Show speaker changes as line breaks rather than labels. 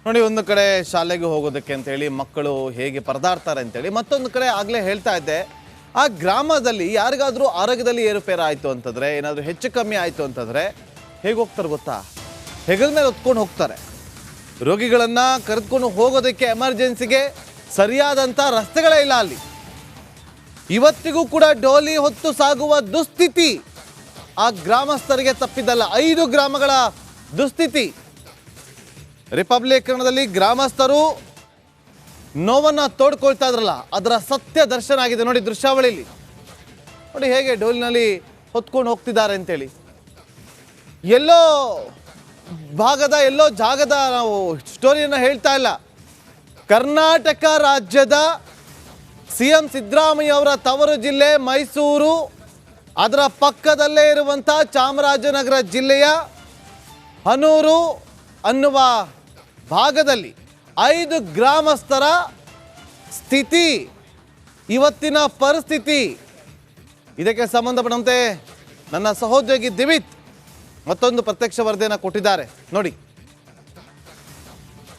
ನೋಡಿ, ಒಂದು ಕಡೆ ಶಾಲೆಗೆ ಹೋಗೋದಕ್ಕೆ ಅಂತೇಳಿ ಮಕ್ಕಳು ಹೇಗೆ ಪರದಾಡ್ತಾರೆ ಅಂತೇಳಿ, ಮತ್ತೊಂದು ಕಡೆ ಆಗಲೇ ಹೇಳ್ತಾ ಇದ್ದೆ, ಆ ಗ್ರಾಮದಲ್ಲಿ ಯಾರಿಗಾದರೂ ಆರೋಗ್ಯದಲ್ಲಿ ಏರುಪೇರು ಆಯಿತು ಅಂತಂದರೆ, ಏನಾದರೂ ಹೆಚ್ಚು ಕಮ್ಮಿ ಆಯಿತು ಅಂತಂದರೆ ಹೇಗೆ ಹೋಗ್ತಾರೆ ಗೊತ್ತಾ? ಹೆಗಲ ಮೇಲೆ ಹೊತ್ಕೊಂಡು ಹೋಗ್ತಾರೆ. ರೋಗಿಗಳನ್ನು ಕರೆದುಕೊಂಡು ಹೋಗೋದಕ್ಕೆ ಎಮರ್ಜೆನ್ಸಿಗೆ ಸರಿಯಾದಂಥ ರಸ್ತೆಗಳೇ ಇಲ್ಲ ಅಲ್ಲಿ. ಇವತ್ತಿಗೂ ಕೂಡ ಡೋಲಿ ಹೊತ್ತು ಸಾಗುವ ದುಸ್ಥಿತಿ ಆ ಗ್ರಾಮಸ್ಥರಿಗೆ ತಪ್ಪಿದ್ದಲ್ಲ. 5 ಗ್ರಾಮಗಳ ದುಸ್ಥಿತಿ. ರಿಪಬ್ಲಿಕನದಲ್ಲಿ ಗ್ರಾಮಸ್ಥರು ನೋವನ್ನು ತೋಡ್ಕೊಳ್ತಾ ಇದ್ರಲ್ಲ, ಅದರ ಸತ್ಯ ದರ್ಶನ ಆಗಿದೆ ನೋಡಿ ದೃಶ್ಯಾವಳಿಯಲ್ಲಿ. ನೋಡಿ ಹೇಗೆ ಡೋಲಿನಲ್ಲಿ ಹೊತ್ಕೊಂಡು ಹೋಗ್ತಿದ್ದಾರೆ ಅಂತೇಳಿ. ಎಲ್ಲೋ ಭಾಗದ ಎಲ್ಲೋ ಜಾಗದ ನಾವು ಸ್ಟೋರಿಯನ್ನು ಹೇಳ್ತಾ ಇಲ್ಲ. ಕರ್ನಾಟಕ ರಾಜ್ಯದ CM ಸಿದ್ದರಾಮಯ್ಯ ಅವರ ತವರು ಜಿಲ್ಲೆ ಮೈಸೂರು, ಅದರ ಪಕ್ಕದಲ್ಲೇ ಇರುವಂಥ ಚಾಮರಾಜನಗರ ಜಿಲ್ಲೆಯ ಹನೂರು ಅನ್ನುವ ಭಾಗದಲ್ಲಿ 5 ಗ್ರಾಮಸ್ಥರ ಸ್ಥಿತಿ, ಇವತ್ತಿನ ಪರಿಸ್ಥಿತಿ. ಇದಕ್ಕೆ ಸಂಬಂಧಪಟ್ಟಂತೆ ನನ್ನ ಸಹೋದ್ಯೋಗಿ ದಿವಿತ್ ಮತ್ತೊಂದು ಪ್ರತ್ಯಕ್ಷ ವರದಿಯನ್ನು ಕೊಟ್ಟಿದ್ದಾರೆ ನೋಡಿ.